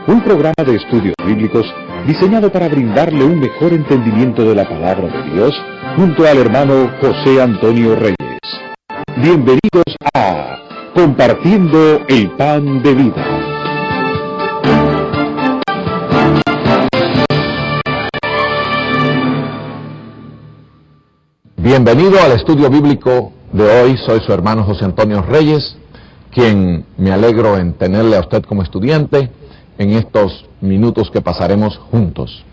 un programa de estudios bíblicos diseñado para brindarle un mejor entendimiento de la palabra de Dios junto al hermano José Antonio Reyes. Bienvenidos a Compartiendo el Pan de Vida. Bienvenido al estudio bíblico de hoy. Soy su hermano José Antonio Reyes, quien me alegro en tenerle a usted como estudiante en estos minutos que pasaremos juntos.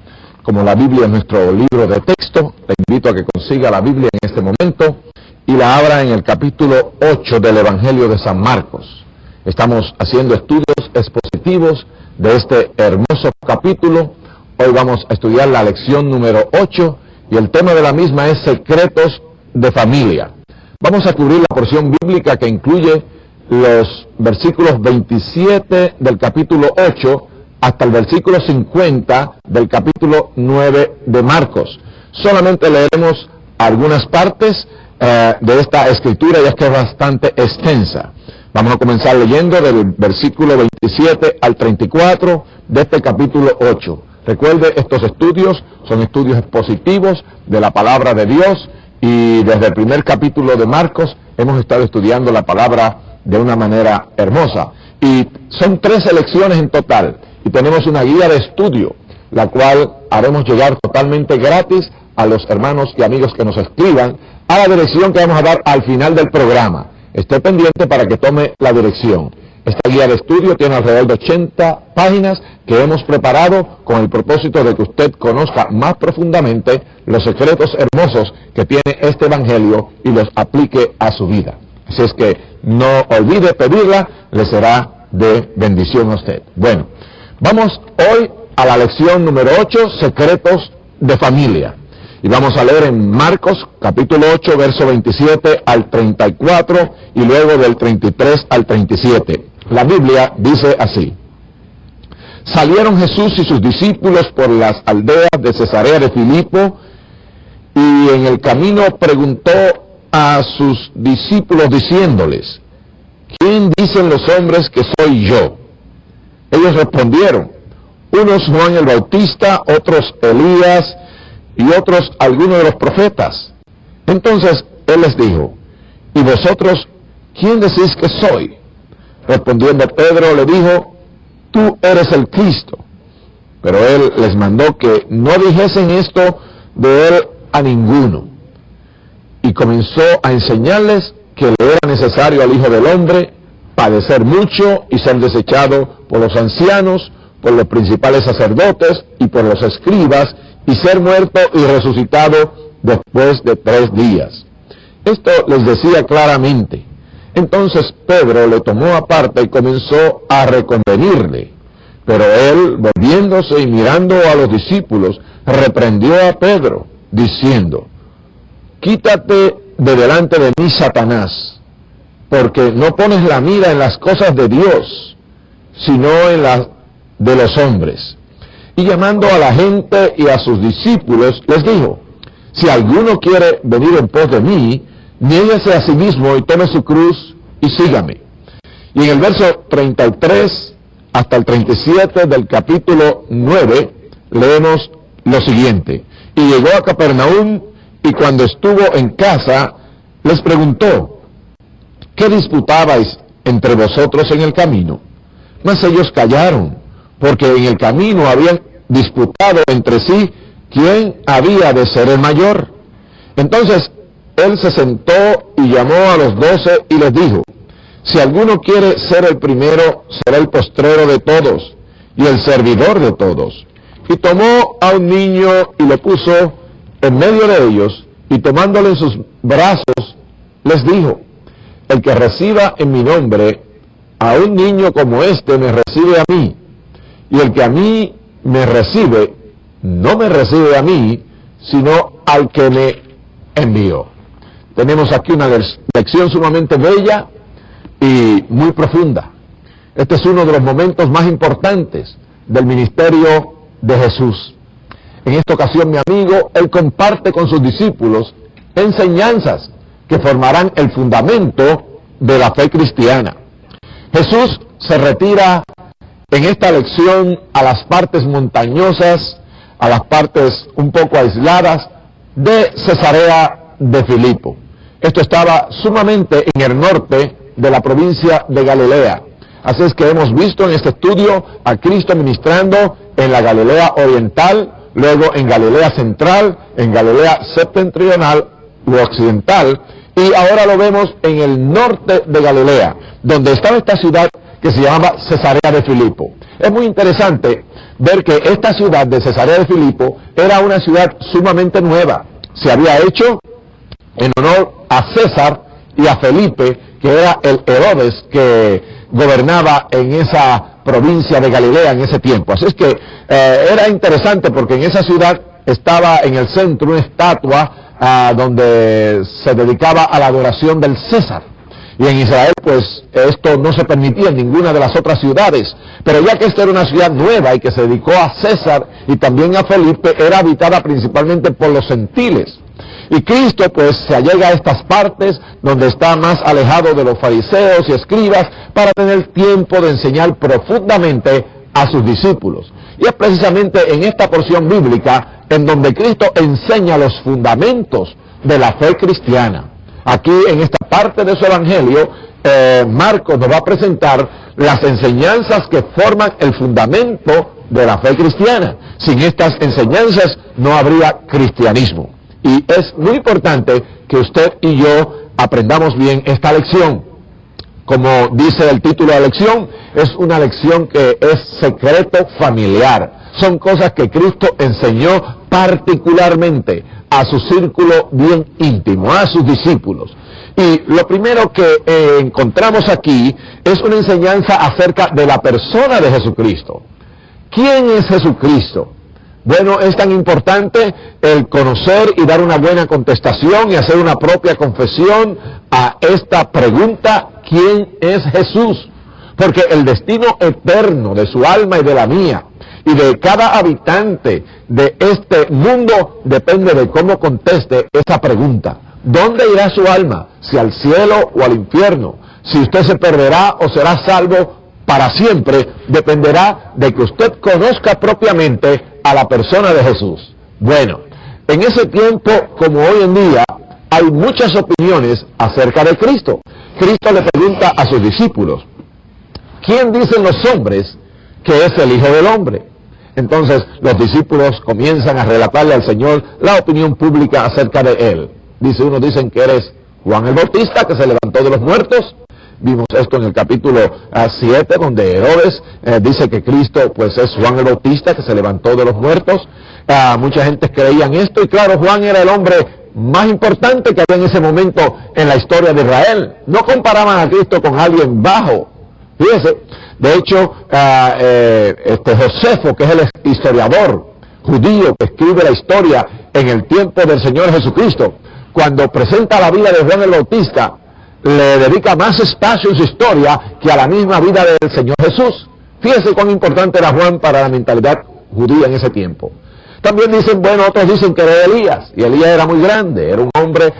Como la Biblia es nuestro libro de texto, le invito a que consiga la Biblia en este momento y la abra en el capítulo 8 del Evangelio de San Marcos. Estamos haciendo estudios expositivos de este hermoso capítulo. Hoy vamos a estudiar la lección número 8 y el tema de la misma es secretos de familia. Vamos a cubrir la porción bíblica que incluye los versículos 27 del capítulo 8 hasta el versículo 50 del capítulo 9 de Marcos. Solamente leeremos algunas partes de esta escritura, ya que es bastante extensa. Vamos a comenzar leyendo del versículo 27 al 34 de este capítulo 8. Recuerde, estos estudios son estudios expositivos de la palabra de Dios y desde el primer capítulo de Marcos hemos estado estudiando la palabra de una manera hermosa. Y son 3 lecciones en total y tenemos una guía de estudio, la cual haremos llegar totalmente gratis a los hermanos y amigos que nos escriban a la dirección que vamos a dar al final del programa. Esté pendiente para que tome la dirección. Esta guía de estudio tiene alrededor de 80 páginas que hemos preparado con el propósito de que usted conozca más profundamente los secretos hermosos que tiene este Evangelio y los aplique a su vida. Así es que no olvide pedirla, le será de bendición a usted. Bueno, vamos hoy a la lección número 8, secretos de familia. Y vamos a leer en Marcos capítulo 8, verso 27 al 34 y luego del 33 al 37. La Biblia dice así: Salieron Jesús y sus discípulos por las aldeas de Cesarea de Filipo, y en el camino preguntó a sus discípulos diciéndoles: ¿Quién dicen los hombres que soy yo? Ellos respondieron: unos Juan el Bautista, otros Elías, y otros algunos de los profetas. Entonces él les dijo: ¿y vosotros quién decís que soy? Respondiendo Pedro le dijo: tú eres el Cristo. Pero él les mandó que no dijesen esto de él a ninguno. Y comenzó a enseñarles que le era necesario al Hijo del Hombre padecer mucho y ser desechado por los ancianos, por los principales sacerdotes y por los escribas, y ser muerto y resucitado después de 3 días. Esto les decía claramente. Entonces Pedro le tomó aparte y comenzó a reconvenirle. Pero él, volviéndose y mirando a los discípulos, reprendió a Pedro, diciendo: quítate de delante de mí, Satanás, porque no pones la mira en las cosas de Dios, sino en las de los hombres. Y llamando a la gente y a sus discípulos, les dijo: si alguno quiere venir en pos de mí, niéguese a sí mismo y tome su cruz y sígame. Y en el verso 33 hasta el 37 del capítulo 9, leemos lo siguiente: y llegó a Capernaum, y cuando estuvo en casa, les preguntó: ¿qué disputabais entre vosotros en el camino? Mas ellos callaron, porque en el camino habían disputado entre sí quién había de ser el mayor. Entonces él se sentó y llamó a los 12 y les dijo: si alguno quiere ser el primero, será el postrero de todos y el servidor de todos. Y tomó a un niño y lo puso en medio de ellos, y tomándole en sus brazos, les dijo: el que reciba en mi nombre a un niño como este, me recibe a mí, y el que a mí me recibe, no me recibe a mí, sino al que me envió. Tenemos aquí una lección sumamente bella y muy profunda. Este es uno de los momentos más importantes del ministerio de Jesús. En esta ocasión, mi amigo, él comparte con sus discípulos enseñanzas que formarán el fundamento de la fe cristiana. Jesús se retira en esta lección a las partes montañosas, a las partes un poco aisladas de Cesarea de Filipo. Esto estaba sumamente en el norte de la provincia de Galilea. Así es que hemos visto en este estudio a Cristo ministrando en la Galilea oriental, luego en Galilea central, en Galilea septentrional u occidental, y ahora lo vemos en el norte de Galilea, donde estaba esta ciudad que se llamaba Cesarea de Filipo. Es muy interesante ver que esta ciudad de Cesarea de Filipo era una ciudad sumamente nueva. Se había hecho en honor a César y a Felipe, que era el Herodes que gobernaba en esa provincia de Galilea en ese tiempo. Así es que era interesante porque en esa ciudad estaba en el centro una estatua donde se dedicaba a la adoración del César. Y en Israel, pues, esto no se permitía en ninguna de las otras ciudades. Pero ya que esta era una ciudad nueva y que se dedicó a César y también a Felipe, era habitada principalmente por los gentiles. Y Cristo, pues, se allega a estas partes donde está más alejado de los fariseos y escribas para tener tiempo de enseñar profundamente a sus discípulos. Y es precisamente en esta porción bíblica en donde Cristo enseña los fundamentos de la fe cristiana. Aquí, en esta parte de su evangelio, Marcos nos va a presentar las enseñanzas que forman el fundamento de la fe cristiana. Sin estas enseñanzas no habría cristianismo. Y es muy importante que usted y yo aprendamos bien esta lección. Como dice el título de la lección, es una lección que es secreto familiar. Son cosas que Cristo enseñó particularmente a su círculo bien íntimo, a sus discípulos. Y lo primero que encontramos aquí es una enseñanza acerca de la persona de Jesucristo. ¿Quién es Jesucristo? Bueno, es tan importante el conocer y dar una buena contestación y hacer una propia confesión a esta pregunta: ¿quién es Jesús? Porque el destino eterno de su alma y de la mía y de cada habitante de este mundo depende de cómo conteste esa pregunta. ¿Dónde irá su alma? ¿Si al cielo o al infierno? Si usted se perderá o será salvo para siempre, dependerá de que usted conozca propiamente a la persona de Jesús. Bueno, en ese tiempo, como hoy en día, hay muchas opiniones acerca de Cristo. Cristo le pregunta a sus discípulos: ¿quién dicen los hombres que es el Hijo del Hombre? Entonces los discípulos comienzan a relatarle al Señor la opinión pública acerca de Él. Unos dicen que eres Juan el Bautista, que se levantó de los muertos. Vimos esto en el capítulo 7, donde Herodes dice que Cristo pues es Juan el Bautista, que se levantó de los muertos. Mucha gente creía en esto, y claro, Juan era el hombre más importante que había en ese momento en la historia de Israel. No comparaban a Cristo con alguien bajo. Fíjese, de hecho, Josefo, que es el historiador judío que escribe la historia en el tiempo del Señor Jesucristo, cuando presenta la vida de Juan el Bautista, le dedica más espacio en su historia que a la misma vida del Señor Jesús. Fíjese cuán importante era Juan para la mentalidad judía en ese tiempo. También dicen, otros dicen que era Elías, y Elías era muy grande, era un hombre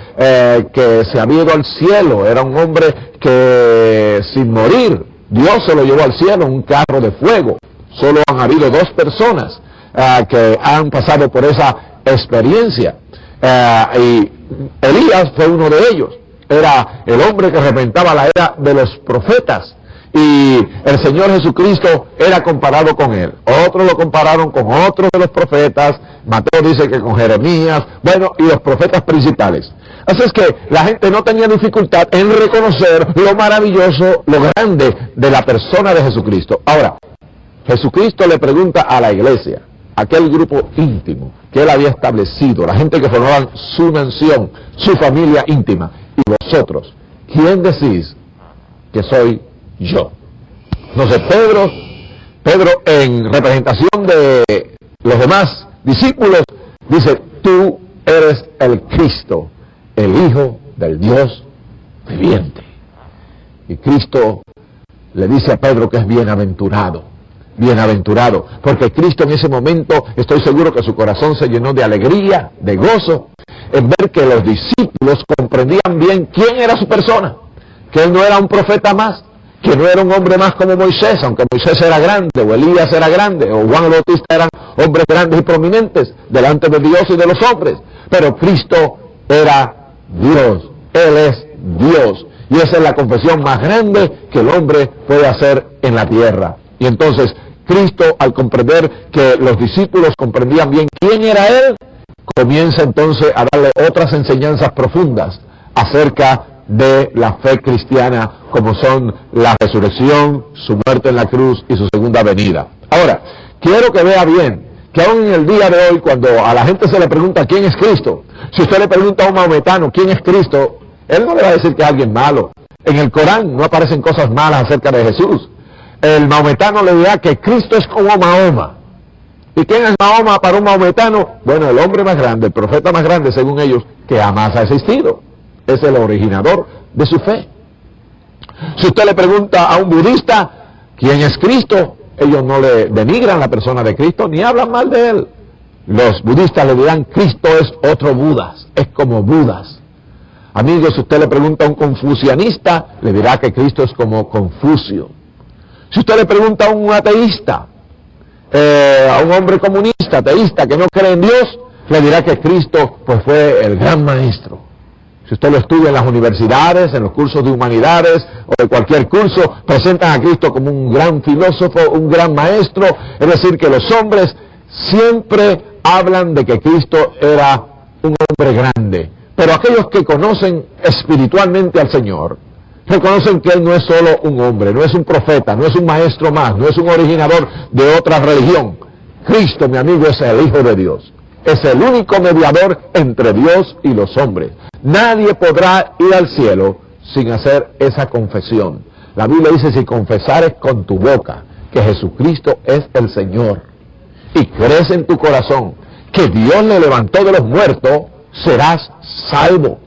que se había ido al cielo, era un hombre que sin morir, Dios se lo llevó al cielo en un carro de fuego. Solo han habido 2 personas que han pasado por esa experiencia, y Elías fue uno de ellos. Era el hombre que representaba la era de los profetas, y el Señor Jesucristo era comparado con él. Otros lo compararon con otros de los profetas. Mateo dice que con Jeremías, y los profetas principales. Así es que la gente no tenía dificultad en reconocer lo maravilloso, lo grande de la persona de Jesucristo. Ahora, Jesucristo le pregunta a la iglesia, aquel grupo íntimo que él había establecido, la gente que formaban su nación, su familia íntima: ¿y vosotros, quién decís que soy yo? Entonces Pedro, en representación de los demás discípulos, dice: tú eres el Cristo, el Hijo del Dios viviente. Y Cristo le dice a Pedro que es bienaventurado, porque Cristo en ese momento, estoy seguro que su corazón se llenó de alegría, de gozo, en ver que los discípulos comprendían bien quién era su persona, que él no era un profeta más, que no era un hombre más como Moisés, aunque Moisés era grande, o Elías era grande, o Juan el Bautista eran hombres grandes y prominentes delante de Dios y de los hombres, pero Cristo era Dios, Él es Dios, y esa es la confesión más grande que el hombre puede hacer en la tierra. Y entonces Cristo, al comprender que los discípulos comprendían bien quién era Él, comienza entonces a darle otras enseñanzas profundas acerca de la fe cristiana, como son la resurrección, su muerte en la cruz y su segunda venida. Ahora, quiero que vea bien que aún en el día de hoy, cuando a la gente se le pregunta quién es Cristo, si usted le pregunta a un maometano quién es Cristo, él no le va a decir que es alguien malo. En el Corán no aparecen cosas malas acerca de Jesús. El maometano le dirá que Cristo es como Mahoma. ¿Y quién es Mahoma para un maometano? Bueno, el hombre más grande, el profeta más grande, según ellos, que jamás ha existido. Es el originador de su fe. Si usted le pregunta a un budista quién es Cristo, ellos no le denigran la persona de Cristo ni hablan mal de él. Los budistas le dirán Cristo es otro Budas, es como Budas. Amigos, si usted le pregunta a un confucianista, le dirá que Cristo es como Confucio. Si usted le pregunta a un ateísta, a un hombre comunista, ateísta, que no cree en Dios, le dirá que Cristo pues fue el gran maestro. Si usted lo estudia en las universidades, en los cursos de humanidades o de cualquier curso, presentan a Cristo como un gran filósofo, un gran maestro. Es decir, que los hombres siempre hablan de que Cristo era un hombre grande. Pero aquellos que conocen espiritualmente al Señor, reconocen que Él no es solo un hombre, no es un profeta, no es un maestro más, no es un originador de otra religión. Cristo, mi amigo, es el Hijo de Dios. Es el único mediador entre Dios y los hombres. Nadie podrá ir al cielo sin hacer esa confesión. La Biblia dice, si confesares con tu boca que Jesucristo es el Señor y crees en tu corazón que Dios le levantó de los muertos, serás salvo.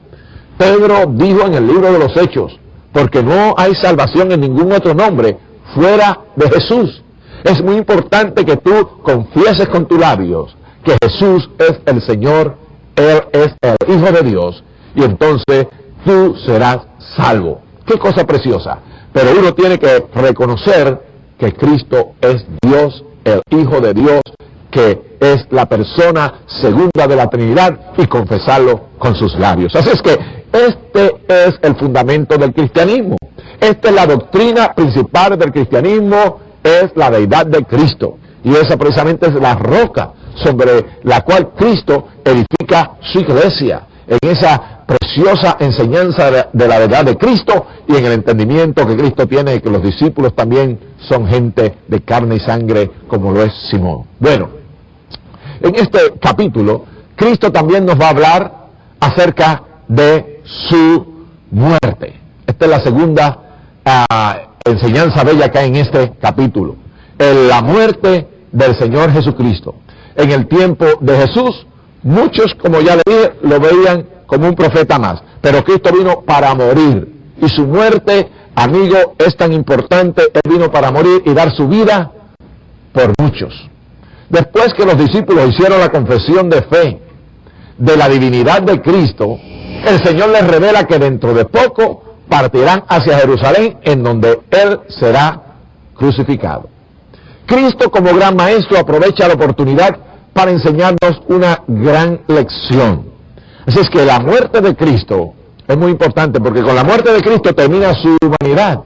Pedro dijo en el libro de los Hechos, porque no hay salvación en ningún otro nombre fuera de Jesús. Es muy importante que tú confieses con tus labios que Jesús es el Señor, Él es el Hijo de Dios, y entonces tú serás salvo. ¡Qué cosa preciosa! Pero uno tiene que reconocer que Cristo es Dios, el Hijo de Dios, que es la persona segunda de la Trinidad, y confesarlo con sus labios. Así es que este es el fundamento del cristianismo. Esta es la doctrina principal del cristianismo, es la deidad de Cristo. Y esa precisamente es la roca sobre la cual Cristo edifica su iglesia, en esa preciosa enseñanza de la verdad de Cristo y en el entendimiento que Cristo tiene de que los discípulos también son gente de carne y sangre, como lo es Simón. Bueno, en este capítulo, Cristo también nos va a hablar acerca de su muerte. Esta es la segunda enseñanza bella que hay en este capítulo. La muerte del Señor Jesucristo. En el tiempo de Jesús, muchos, como ya le dije, lo veían como un profeta más. Pero Cristo vino para morir. Y su muerte, amigo, es tan importante. Él vino para morir y dar su vida por muchos. Después que los discípulos hicieron la confesión de fe de la divinidad de Cristo, el Señor les revela que dentro de poco partirán hacia Jerusalén, en donde Él será crucificado. Cristo, como gran maestro, aprovecha la oportunidad para enseñarnos una gran lección. Así es que la muerte de Cristo es muy importante, porque con la muerte de Cristo termina su humanidad.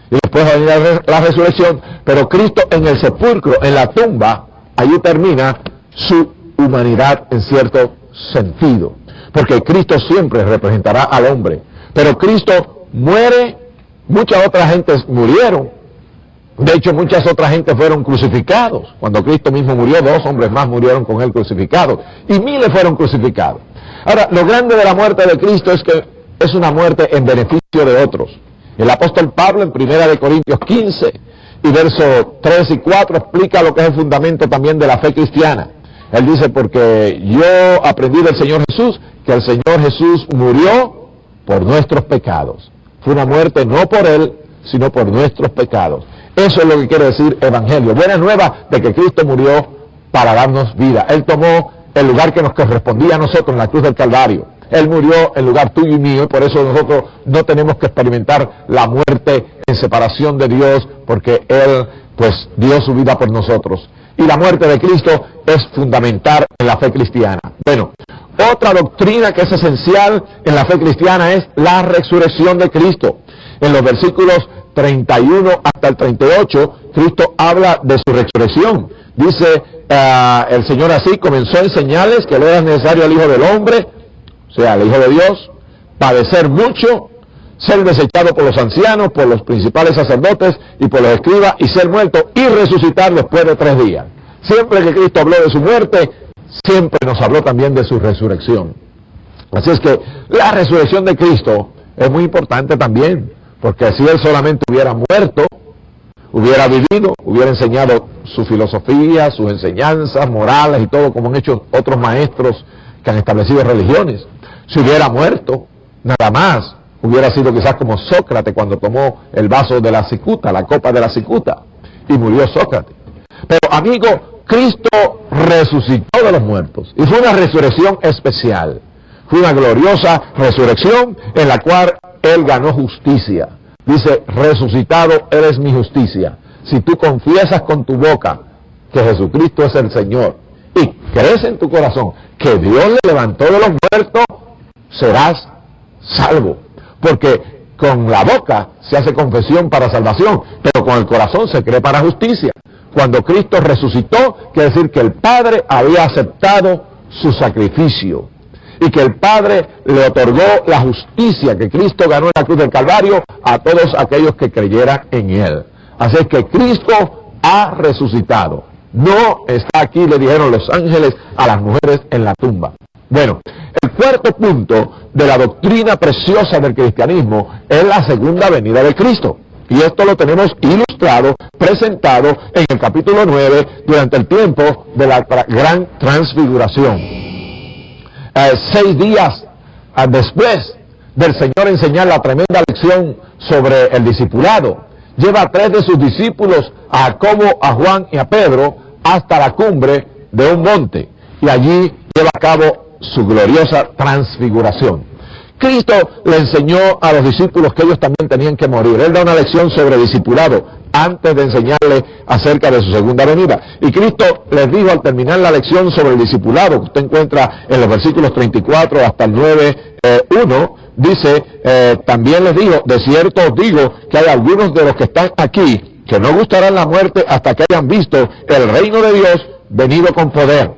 Y después va a venir la resurrección, pero Cristo en el sepulcro, en la tumba, allí termina su humanidad en cierto sentido. Porque Cristo siempre representará al hombre. Pero Cristo muere, muchas otras gentes murieron. De hecho, muchas otras gentes fueron crucificados. Cuando Cristo mismo murió, 2 hombres más murieron con Él crucificados. Y miles fueron crucificados. Ahora, lo grande de la muerte de Cristo es que es una muerte en beneficio de otros. El apóstol Pablo en 1 Corintios 15 y versos 3 y 4 explica lo que es el fundamento también de la fe cristiana. Él dice, porque yo aprendí del Señor Jesús, que el Señor Jesús murió por nuestros pecados. Fue una muerte no por Él, sino por nuestros pecados. Eso es lo que quiere decir evangelio. Buena nueva de que Cristo murió para darnos vida. Él tomó el lugar que nos correspondía a nosotros en la cruz del Calvario. Él murió en lugar tuyo y mío, y por eso nosotros no tenemos que experimentar la muerte en separación de Dios, porque Él, pues, dio su vida por nosotros. Y la muerte de Cristo es fundamental en la fe cristiana. Bueno, otra doctrina que es esencial en la fe cristiana es la resurrección de Cristo. En los versículos 31 hasta el 38, Cristo habla de su resurrección. Dice el Señor así: comenzó a enseñarles que le era necesario al Hijo del Hombre, o sea, al Hijo de Dios, padecer mucho, ser desechado por los ancianos, por los principales sacerdotes y por los escribas, y ser muerto y resucitar después de 3 días. Siempre que Cristo habló de su muerte, siempre nos habló también de su resurrección. Así es que la resurrección de Cristo es muy importante también, porque si Él solamente hubiera muerto, hubiera vivido, hubiera enseñado su filosofía, sus enseñanzas morales y todo, como han hecho otros maestros que han establecido religiones. Si hubiera muerto, nada más, hubiera sido quizás como Sócrates cuando tomó el vaso de la cicuta, la copa de la cicuta, y murió Sócrates. Pero amigo, Cristo resucitó de los muertos, y fue una resurrección especial. Fue una gloriosa resurrección en la cual Él ganó justicia. Dice: resucitado eres mi justicia. Si tú confiesas con tu boca que Jesucristo es el Señor y crees en tu corazón que Dios le levantó de los muertos, serás salvo. Porque con la boca se hace confesión para salvación, pero con el corazón se cree para justicia. Cuando Cristo resucitó, quiere decir que el Padre había aceptado su sacrificio y que el Padre le otorgó la justicia que Cristo ganó en la cruz del Calvario a todos aquellos que creyeran en Él. Así es que Cristo ha resucitado. No está aquí, le dijeron los ángeles a las mujeres en la tumba. Bueno, el cuarto punto de la doctrina preciosa del cristianismo es la segunda venida de Cristo. Y esto lo tenemos ilustrado, presentado en el capítulo 9 durante el tiempo de la gran transfiguración. 6 días después del Señor enseñar la tremenda lección sobre el discipulado, lleva a 3 de sus discípulos, a Jacobo, a Juan y a Pedro, hasta la cumbre de un monte, y allí lleva a cabo su gloriosa transfiguración. Cristo le enseñó a los discípulos que ellos también tenían que morir. Él da una lección sobre discipulado antes de enseñarle acerca de su segunda venida. Y Cristo les dijo al terminar la lección sobre el discipulado, que usted encuentra en los versículos 34 hasta el 9:1, dice, también les dijo: de cierto os digo que hay algunos de los que están aquí que no gustarán la muerte hasta que hayan visto el reino de Dios venido con poder.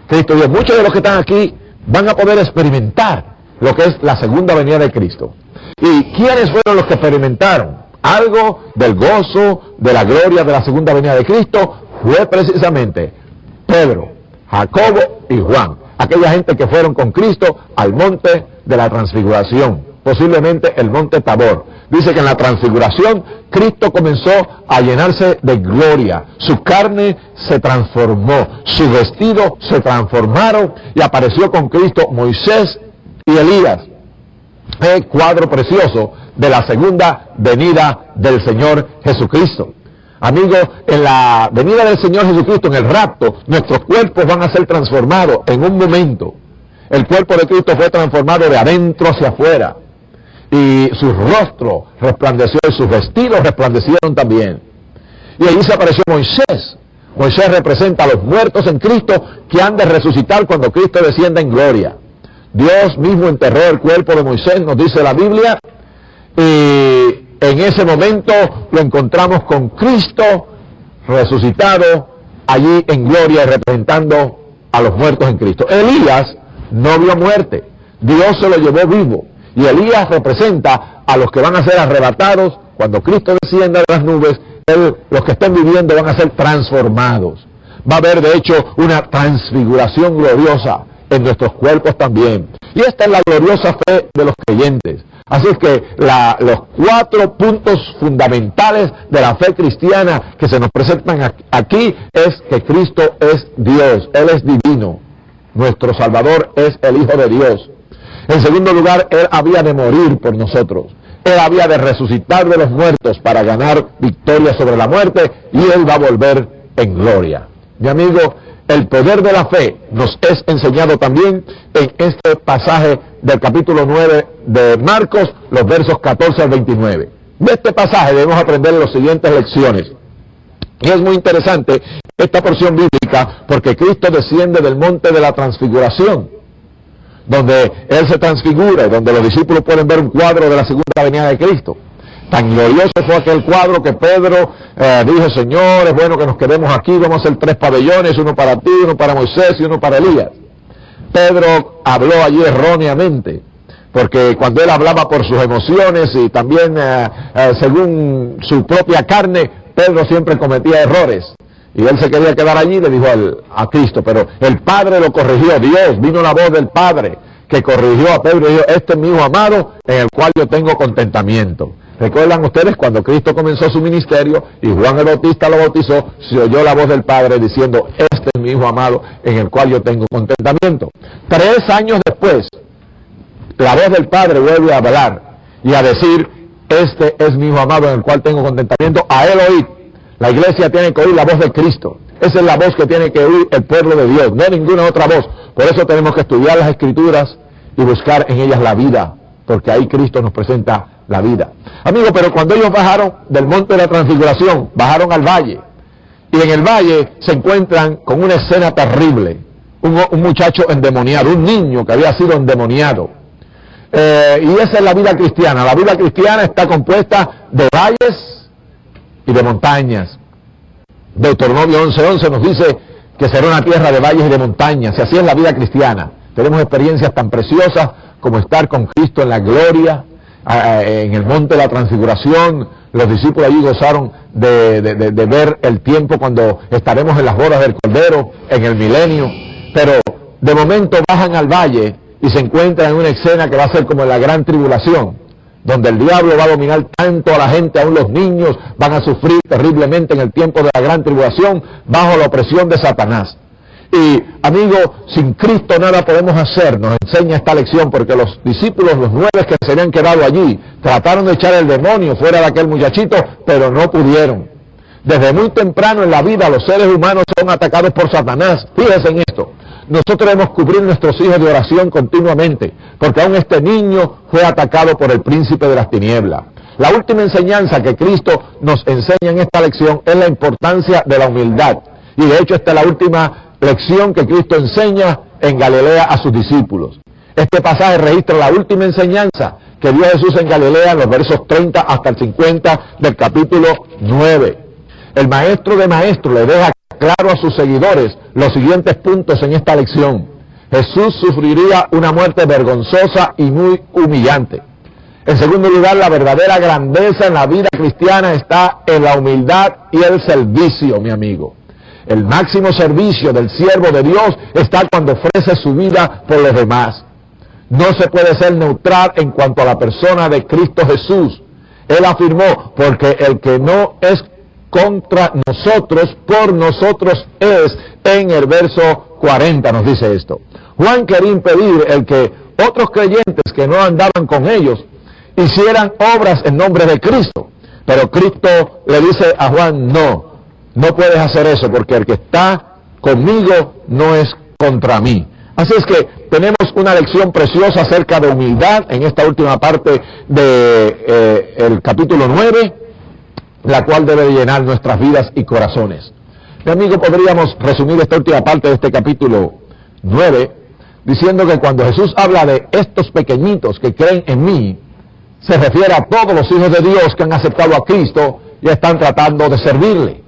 Cristo dijo: muchos de los que están aquí van a poder experimentar lo que es la segunda venida de Cristo. ¿Y quiénes fueron los que experimentaron algo del gozo, de la gloria de la segunda venida de Cristo? Fue precisamente Pedro, Jacobo y Juan, aquella gente que fueron con Cristo al monte de la transfiguración, posiblemente el monte Tabor. Dice que en la transfiguración Cristo comenzó a llenarse de gloria, su carne se transformó, sus vestidos se transformaron y apareció con Cristo Moisés y Elías. El cuadro precioso de la segunda venida del Señor Jesucristo. Amigos, en la venida del Señor Jesucristo, en el rapto, nuestros cuerpos van a ser transformados en un momento. El cuerpo de Cristo fue transformado de adentro hacia afuera, y su rostro resplandeció y sus vestidos resplandecieron también. Y allí se apareció Moisés. Moisés representa a los muertos en Cristo que han de resucitar cuando Cristo descienda en gloria. Dios mismo enterró el cuerpo de Moisés, nos dice la Biblia, y en ese momento lo encontramos con Cristo resucitado allí en gloria y representando a los muertos en Cristo. Elías no vio muerte, Dios se lo llevó vivo, y Elías representa a los que van a ser arrebatados cuando Cristo descienda de las nubes. Los que estén viviendo van a ser transformados. Va a haber de hecho una transfiguración gloriosa en nuestros cuerpos también. Y esta es la gloriosa fe de los creyentes. Así es que los 4 puntos fundamentales de la fe cristiana que se nos presentan aquí es que Cristo es Dios, Él es divino, nuestro Salvador es el Hijo de Dios. En segundo lugar, Él había de morir por nosotros, Él había de resucitar de los muertos para ganar victoria sobre la muerte, y Él va a volver en gloria. Mi amigo, El poder de la fe nos es enseñado también en este pasaje del capítulo 9 de Marcos, los versos 14 al 29. De este pasaje debemos aprender las siguientes lecciones. Y es muy interesante esta porción bíblica porque Cristo desciende del monte de la transfiguración, donde Él se transfigura y donde los discípulos pueden ver un cuadro de la segunda venida de Cristo. Tan glorioso fue aquel cuadro que Pedro dijo: Señor, es bueno que nos quedemos aquí, vamos a hacer 3 pabellones, uno para ti, uno para Moisés y uno para Elías. Pedro habló allí erróneamente, porque cuando él hablaba por sus emociones y también según su propia carne, Pedro siempre cometía errores. Y él se quería quedar allí, le dijo a Cristo, pero el Padre lo corrigió. Dios, vino la voz del Padre que corrigió a Pedro y dijo: este es mi hijo amado en el cual yo tengo contentamiento. ¿Recuerdan ustedes cuando Cristo comenzó su ministerio y Juan el Bautista lo bautizó? Se oyó la voz del Padre diciendo: este es mi hijo amado en el cual yo tengo contentamiento. 3 años después, la voz del Padre vuelve a hablar y a decir: este es mi hijo amado en el cual tengo contentamiento. A él oíd. La iglesia tiene que oír la voz de Cristo. Esa es la voz que tiene que oír el pueblo de Dios, no ninguna otra voz. Por eso tenemos que estudiar las Escrituras y buscar en ellas la vida, porque ahí Cristo nos presenta la vida. Amigos, pero cuando ellos bajaron del monte de la transfiguración, bajaron al valle, y en el valle se encuentran con una escena terrible. Un muchacho endemoniado, un niño que había sido endemoniado. Y esa es la vida cristiana. La vida cristiana está compuesta de valles y de montañas. Deuteronomio 11:11 nos dice que será una tierra de valles y de montañas, y así es la vida cristiana. Tenemos experiencias tan preciosas como estar con Cristo en la gloria, en el monte de la transfiguración. Los discípulos allí gozaron de ver el tiempo cuando estaremos en las bodas del Cordero, en el milenio. Pero de momento bajan al valle y se encuentran en una escena que va a ser como en la gran tribulación, donde el diablo va a dominar tanto a la gente, aún los niños van a sufrir terriblemente en el tiempo de la gran tribulación, bajo la opresión de Satanás. Y, amigo, sin Cristo nada podemos hacer, nos enseña esta lección, porque los discípulos, los 9 que se habían quedado allí, trataron de echar el demonio fuera de aquel muchachito, pero no pudieron. Desde muy temprano en la vida los seres humanos son atacados por Satanás. Fíjense en esto. Nosotros debemos cubrir nuestros hijos de oración continuamente, porque aún este niño fue atacado por el príncipe de las tinieblas. La última enseñanza que Cristo nos enseña en esta lección es la importancia de la humildad. Y de hecho esta es la última lección que Cristo enseña en Galilea a sus discípulos. Este pasaje registra la última enseñanza que dio Jesús en Galilea en los versos 30 hasta el 50 del capítulo 9. El maestro de maestros le deja claro a sus seguidores los siguientes puntos en esta lección. Jesús sufriría una muerte vergonzosa y muy humillante. En segundo lugar, la verdadera grandeza en la vida cristiana está en la humildad y el servicio, mi amigo. El máximo servicio del siervo de Dios está cuando ofrece su vida por los demás. No se puede ser neutral en cuanto a la persona de Cristo Jesús. Él afirmó: porque el que no es contra nosotros, por nosotros es. En el verso 40 nos dice esto. Juan quería impedir el que otros creyentes que no andaban con ellos hicieran obras en nombre de Cristo. Pero Cristo le dice a Juan: no puedes hacer eso, porque el que está conmigo no es contra mí. Así es que tenemos una lección preciosa acerca de humildad en esta última parte del capítulo 9, la cual debe llenar nuestras vidas y corazones. Mi amigo, podríamos resumir esta última parte de este capítulo 9 diciendo que cuando Jesús habla de estos pequeñitos que creen en mí, se refiere a todos los hijos de Dios que han aceptado a Cristo y están tratando de servirle.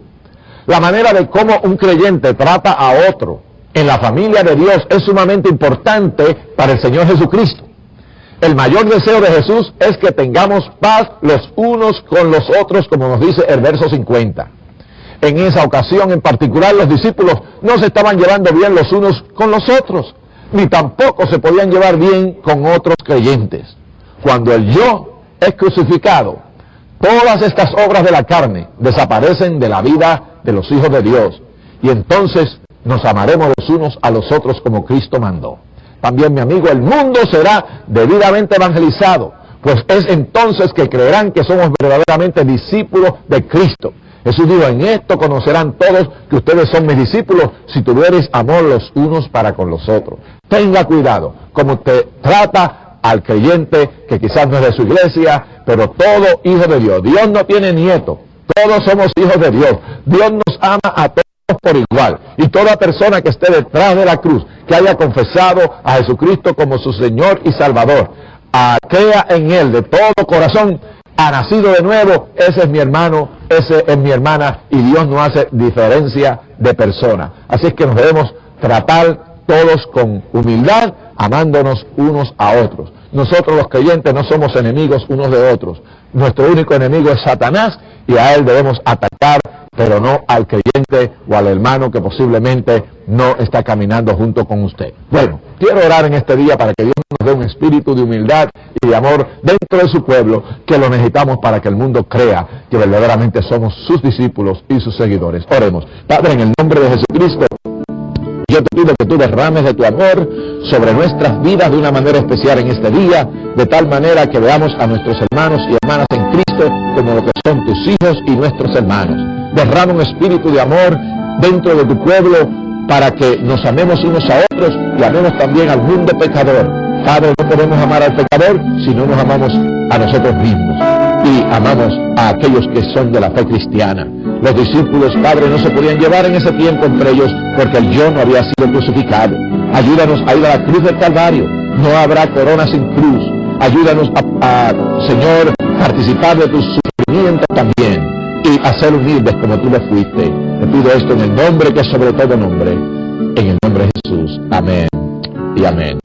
La manera de cómo un creyente trata a otro en la familia de Dios es sumamente importante para el Señor Jesucristo. El mayor deseo de Jesús es que tengamos paz los unos con los otros, como nos dice el verso 50. En esa ocasión en particular, los discípulos no se estaban llevando bien los unos con los otros, ni tampoco se podían llevar bien con otros creyentes. Cuando el yo es crucificado, todas estas obras de la carne desaparecen de la vida de los hijos de Dios, y entonces nos amaremos los unos a los otros como Cristo mandó. También, mi amigo, el mundo será debidamente evangelizado, pues es entonces que creerán que somos verdaderamente discípulos de Cristo. Jesús dijo, en esto conocerán todos que ustedes son mis discípulos, si tuviereis amor los unos para con los otros. Tenga cuidado, como te trata al creyente que quizás no es de su iglesia, pero todo hijo de Dios. Dios no tiene nieto, todos somos hijos de Dios. Dios nos ama a todos por igual. Y toda persona que esté detrás de la cruz, que haya confesado a Jesucristo como su Señor y Salvador, crea en Él de todo corazón, ha nacido de nuevo, ese es mi hermano, ese es mi hermana, y Dios no hace diferencia de persona. Así es que nos debemos tratar todos con humildad, amándonos unos a otros. Nosotros los creyentes no somos enemigos unos de otros. Nuestro único enemigo es Satanás, y a él debemos atacar, pero no al creyente o al hermano que posiblemente no está caminando junto con usted. Bueno, quiero orar en este día para que Dios nos dé un espíritu de humildad y de amor dentro de su pueblo, que lo necesitamos para que el mundo crea que verdaderamente somos sus discípulos y sus seguidores. Oremos. Padre, en el nombre de Jesucristo, yo te pido que tú derrames de tu amor sobre nuestras vidas de una manera especial en este día, de tal manera que veamos a nuestros hermanos y hermanas en Cristo como lo que son tus hijos y nuestros hermanos. Derrama un espíritu de amor dentro de tu pueblo para que nos amemos unos a otros y amemos también al mundo pecador. Padre, no podemos amar al pecador si no nos amamos a nosotros mismos y amamos a aquellos que son de la fe cristiana. Los discípulos, Padre, no se podían llevar en ese tiempo entre ellos porque el yo no había sido crucificado. Ayúdanos a ir a la cruz del Calvario. No habrá corona sin cruz. Ayúdanos a Señor, participar de tu sufrimiento también y a ser humildes como tú lo fuiste. Te pido esto en el nombre que es sobre todo nombre, en el nombre de Jesús. Amén y amén.